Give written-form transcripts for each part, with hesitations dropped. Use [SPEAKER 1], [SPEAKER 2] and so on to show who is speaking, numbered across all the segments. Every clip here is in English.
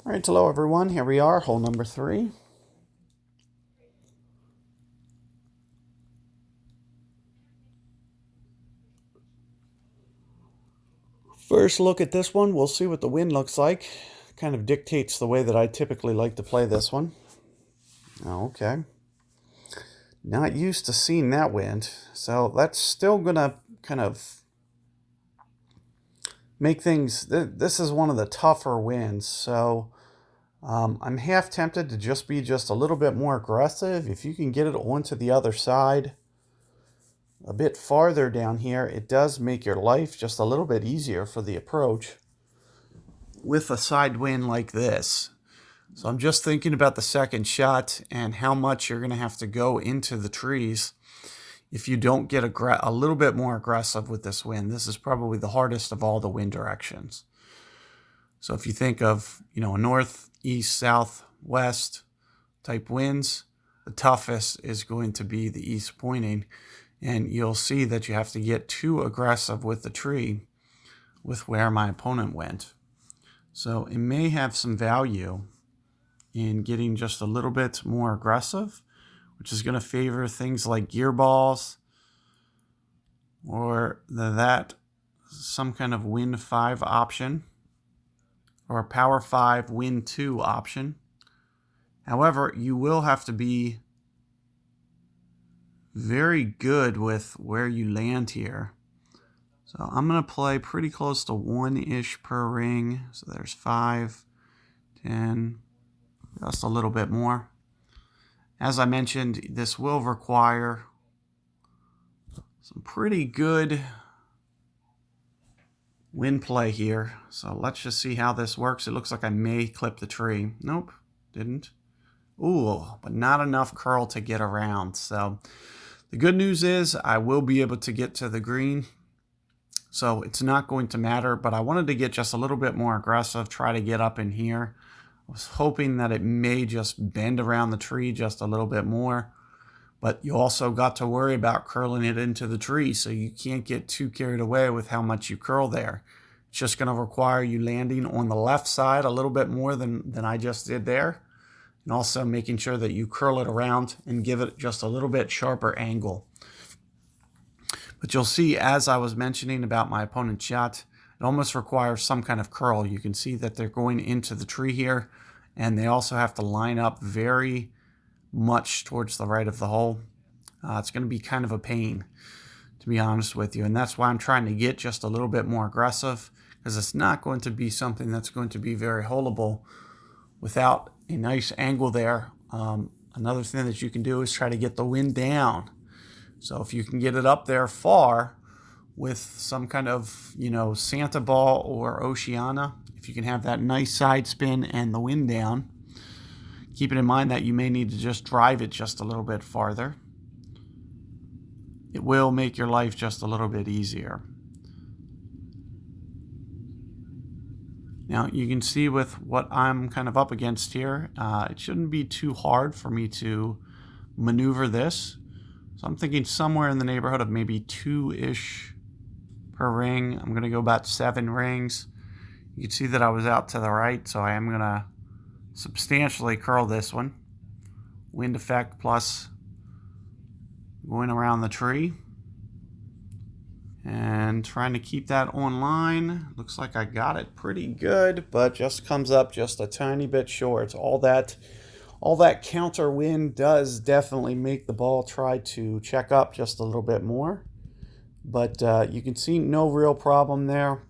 [SPEAKER 1] All right, hello everyone. Here we are, hole number 3. First look at this one, we'll see what the wind looks like. Kind of dictates the way that I typically like to play this one. Okay. Not used to seeing that wind, so that's still gonna kind of make things, this is one of the tougher winds, so I'm half tempted to just be a little bit more aggressive. If you can get it onto the other side a bit farther down here, it does make your life just a little bit easier for the approach with a side wind like this. So I'm just thinking about the second shot and how much you're going to have to go into the trees if you don't get a little bit more aggressive with this wind. This is probably the hardest of all the wind directions. So if you think of, a north, east, south, west type winds, the toughest is going to be the east pointing. And you'll see that you have to get too aggressive with the tree with where my opponent went. So it may have some value in getting just a little bit more aggressive, which is going to favor things like gear balls or some kind of wind 5 option or a power 5 wind 2 option. However, you will have to be very good with where you land here. So I'm going to play pretty close to 1-ish per ring. So there's 5, 10, just a little bit more. As I mentioned, this will require some pretty good wind play here. So let's just see how this works. It looks like I may clip the tree. Nope, didn't. Ooh, but not enough curl to get around. So the good news is I will be able to get to the green. So it's not going to matter, but I wanted to get just a little bit more aggressive, try to get up in here. I was hoping that it may just bend around the tree just a little bit more, but you also got to worry about curling it into the tree, so you can't get too carried away with how much you curl there. It's just going to require you landing on the left side a little bit more than I just did there, and also making sure that you curl it around and give it just a little bit sharper angle. But you'll see, as I was mentioning about my opponent's shot, it almost requires some kind of curl. You can see that they're going into the tree here, and they also have to line up very much towards the right of the hole. It's going to be kind of a pain, to be honest with you, and that's why I'm trying to get just a little bit more aggressive, because it's not going to be something that's going to be very holeable without a nice angle there. Another thing that you can do is try to get the wind down. So if you can get it up there far with some kind of, Santa ball or Oceana, if you can have that nice side spin and the wind down, keeping in mind that you may need to just drive it just a little bit farther, it will make your life just a little bit easier. Now you can see with what I'm kind of up against here, it shouldn't be too hard for me to maneuver this. So I'm thinking somewhere in the neighborhood of maybe 2-ish per ring. I'm going to go about 7 rings. You can see that I was out to the right, so I am going to substantially curl this one. Wind effect plus going around the tree. And trying to keep that on line. Looks like I got it pretty good, but just comes up just a tiny bit short. All that counter wind does definitely make the ball try to check up just a little bit more. But you can see no real problem there,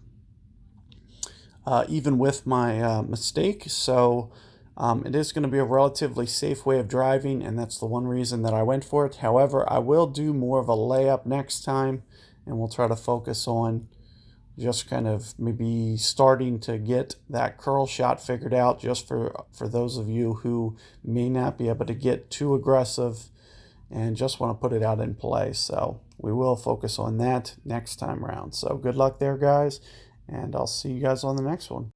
[SPEAKER 1] even with my mistake. So it is going to be a relatively safe way of driving, and that's the one reason that I went for it. However, I will do more of a layup next time, and we'll try to focus on just kind of maybe starting to get that curl shot figured out, just for those of you who may not be able to get too aggressive and just want to put it out in play. So we will focus on that next time around. So good luck there, guys, and I'll see you guys on the next one.